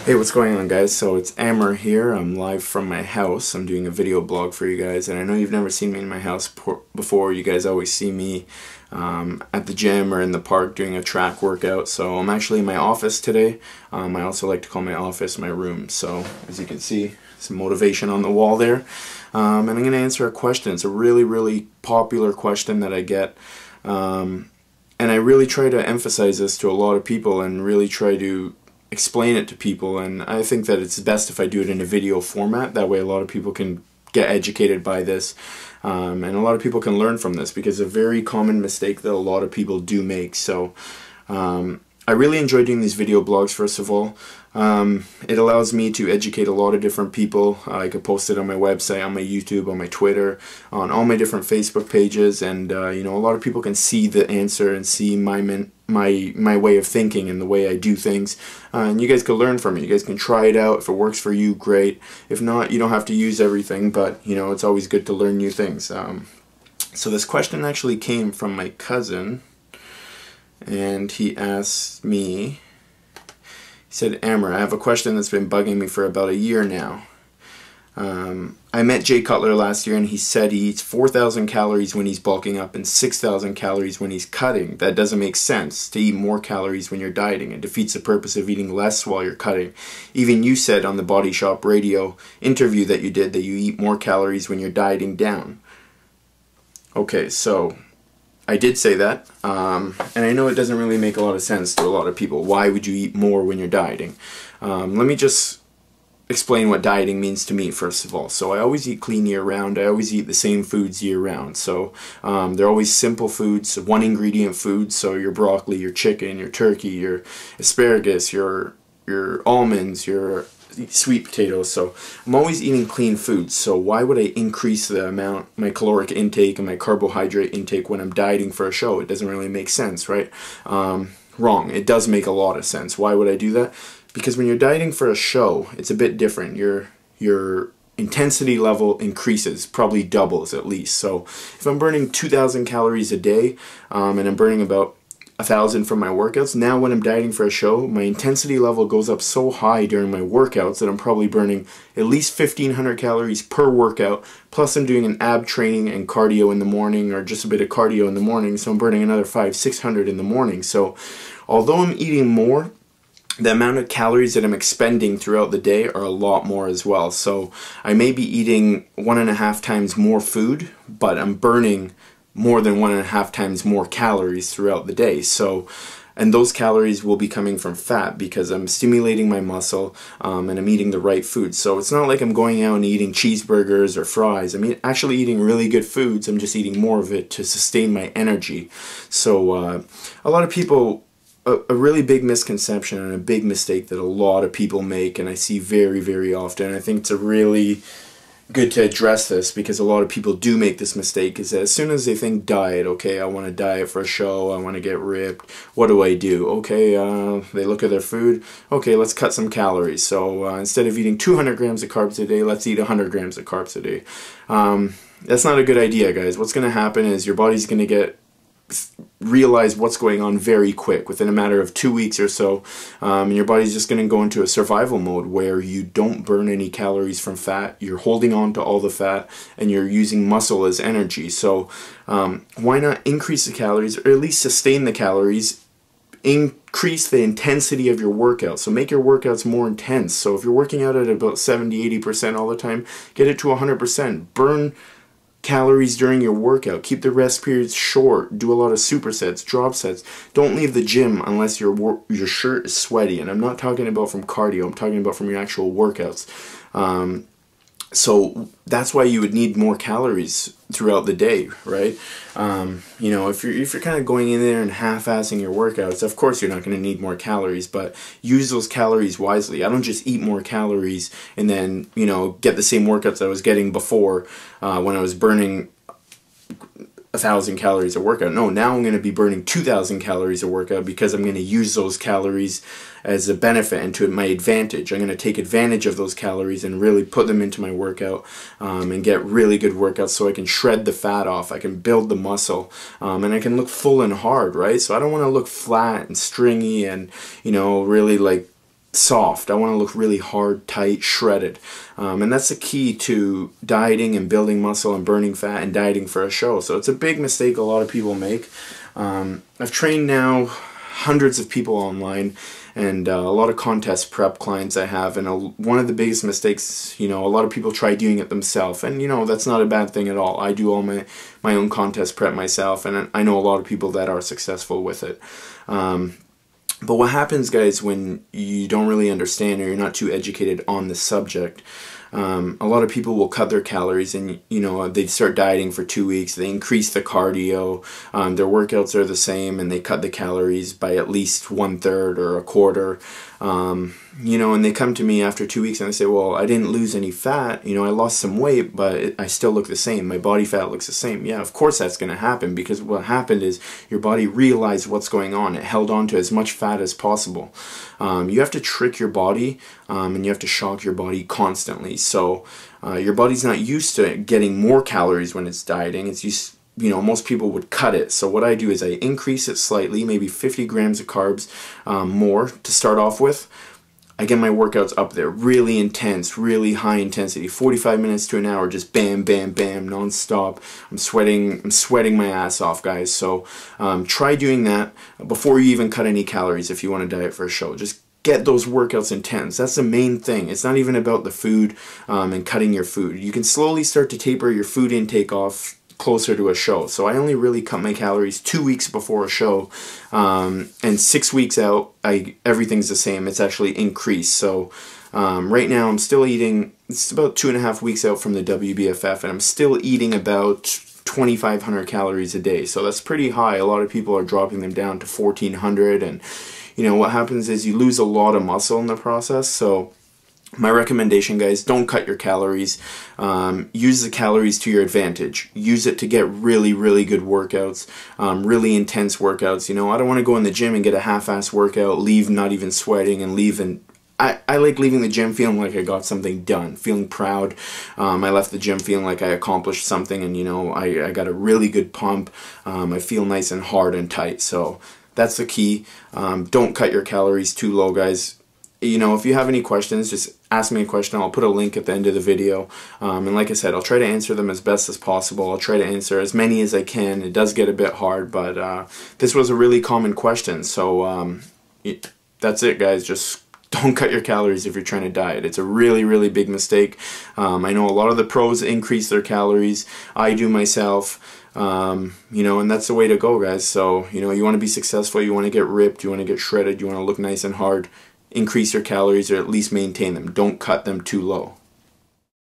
Hey, what's going on, guys? So it's Amer here. I'm live from my house. I'm doing a video blog for you guys, and I know you've never seen me in my house before. You guys always see me at the gym or in the park doing a track workout. So I'm actually in my office today. I also like to call my office my room. So as you can see, some motivation on the wall there. And I'm going to answer a question. It's a really popular question that I get. And I really try to emphasize this to a lot of people and really try to explain it to people, and I think that it's best if I do it in a video format. That way a lot of people can get educated by this, and a lot of people can learn from this, because it's a very common mistake that a lot of people do make. So I really enjoy doing these video blogs. First of all, it allows me to educate a lot of different people. I could post it on my website, on my YouTube, on my Twitter, on all my different Facebook pages, and you know, a lot of people can see the answer and see my way of thinking and the way I do things, and you guys can learn from it. You guys can try it out. If it works for you, great. If not, you don't have to use everything, but you know, it's always good to learn new things. So this question actually came from my cousin, and he asked me, he said, "Amer, I have a question that's been bugging me for about a year now. I met Jay Cutler last year, and he said he eats 4,000 calories when he's bulking up and 6,000 calories when he's cutting. That doesn't make sense to eat more calories when you're dieting. It defeats the purpose of eating less while you're cutting. Even you said on the Body Shop radio interview that you did that you eat more calories when you're dieting down." Okay, so I did say that, and I know it doesn't really make a lot of sense to a lot of people. Why would you eat more when you're dieting? Let me just explain what dieting means to me, first of all. So I always eat clean year-round. I always eat the same foods year-round. So they're always simple foods, one-ingredient foods. So your broccoli, your chicken, your turkey, your asparagus, your almonds, your sweet potatoes. So I'm always eating clean foods. So why would I increase the amount, my caloric intake and my carbohydrate intake when I'm dieting for a show? It doesn't really make sense, right? Wrong. It does make a lot of sense. Why would I do that? Because when you're dieting for a show, it's a bit different. Your intensity level increases, probably doubles at least. So if I'm burning 2,000 calories a day, and I'm burning about 1,000 from my workouts, now when I'm dieting for a show, my intensity level goes up so high during my workouts that I'm probably burning at least 1,500 calories per workout, plus I'm doing an ab training and cardio in the morning, or just a bit of cardio in the morning, so I'm burning another 500-600 in the morning. So although I'm eating more, the amount of calories that I'm expending throughout the day are a lot more as well. So I may be eating 1.5 times more food, but I'm burning more than 1.5 times more calories throughout the day. So, and those calories will be coming from fat, because I'm stimulating my muscle, and I'm eating the right food. So it's not like I'm going out and eating cheeseburgers or fries. I'm actually eating really good foods. I'm just eating more of it to sustain my energy. So a lot of people, a really big misconception and a big mistake that a lot of people make, and I see very often, I think it's a really good to address this, because a lot of people do make this mistake, is that as soon as they think diet, okay, I want to diet for a show, I want to get ripped, what do I do? Okay, they look at their food, okay, let's cut some calories. So instead of eating 200 grams of carbs a day, let's eat 100 grams of carbs a day. That's not a good idea, guys. What's going to happen is your body's going to realize what's going on very quick, within a matter of 2 weeks or so, and your body's just going to go into a survival mode where you don't burn any calories from fat. You're holding on to all the fat, and you're using muscle as energy. So why not increase the calories, or at least sustain the calories, increase the intensity of your workout. So make your workouts more intense. So if you're working out at about 70-80% all the time, get it to 100%. Burn calories during your workout. Keep the rest periods short. Do a lot of supersets, drop sets. Don't leave the gym unless your shirt is sweaty. And I'm not talking about from cardio. I'm talking about from your actual workouts. So that's why you would need more calories throughout the day, right? You know, if you're kind of going in there and half-assing your workouts, of course you're not going to need more calories, but use those calories wisely. I don't just eat more calories and then, you know, get the same workouts I was getting before, when I was burning 1,000 calories a workout. No, now I'm going to be burning 2,000 calories a workout, because I'm going to use those calories as a benefit and to my advantage. I'm going to take advantage of those calories and really put them into my workout, and get really good workouts, so I can shred the fat off, I can build the muscle, and I can look full and hard, right? So I don't want to look flat and stringy and, you know, really like soft. I want to look really hard, tight, shredded. And that's the key to dieting and building muscle and burning fat and dieting for a show. So it's a big mistake a lot of people make. I've trained now hundreds of people online, and a lot of contest prep clients I have, and one of the biggest mistakes, you know, a lot of people try doing it themselves, and you know, that's not a bad thing at all. I do all my own contest prep myself, and I know a lot of people that are successful with it. But what happens, guys, when you don't really understand or you're not too educated on the subject, a lot of people will cut their calories, and you know, they start dieting for 2 weeks, they increase the cardio, their workouts are the same, and they cut the calories by at least 1/3 or a quarter, you know, and they come to me after 2 weeks and they say, well, I didn't lose any fat, you know, I lost some weight, but I still look the same, my body fat looks the same. Yeah, of course that's going to happen, because what happened is your body realized what's going on. It held on to as much fat as possible. You have to trick your body, and you have to shock your body constantly. So your body's not used to getting more calories when it's dieting. It's used, you know, most people would cut it. So what I do is I increase it slightly, maybe 50 grams of carbs more to start off with. I get my workouts up there, really intense, really high intensity, 45 minutes to an hour, just bam, bam, bam, non-stop. I'm sweating my ass off, guys. So try doing that before you even cut any calories if you want to diet for a show. Just get those workouts intense. That's the main thing. It's not even about the food and cutting your food. You can slowly start to taper your food intake off closer to a show. So I only really cut my calories 2 weeks before a show, and 6 weeks out, everything's the same. It's actually increased. So right now I'm still eating, it's about 2.5 weeks out from the WBFF, and I'm still eating about 2,500 calories a day. So that's pretty high. A lot of people are dropping them down to 1,400, and you know, what happens is you lose a lot of muscle in the process. So my recommendation, guys, don't cut your calories. Use the calories to your advantage. Use it to get really, really good workouts, really intense workouts. You know, I don't want to go in the gym and get a half-ass workout, leave not even sweating, and leave and I like leaving the gym feeling like I got something done, feeling proud. I left the gym feeling like I accomplished something, and you know, I got a really good pump. I feel nice and hard and tight. So that's the key. Don't cut your calories too low, guys. You know, if you have any questions, just ask me a question. I'll put a link at the end of the video. And like I said, I'll try to answer them as best as possible. I'll try to answer as many as I can. It does get a bit hard, but this was a really common question. So that's it, guys. Just don't cut your calories if you're trying to diet. It's a really, really big mistake. I know a lot of the pros increase their calories. I do myself. You know, and that's the way to go, guys. So, you know, you want to be successful, you want to get ripped, you want to get shredded, you want to look nice and hard. Increase your calories, or at least maintain them. Don't cut them too low.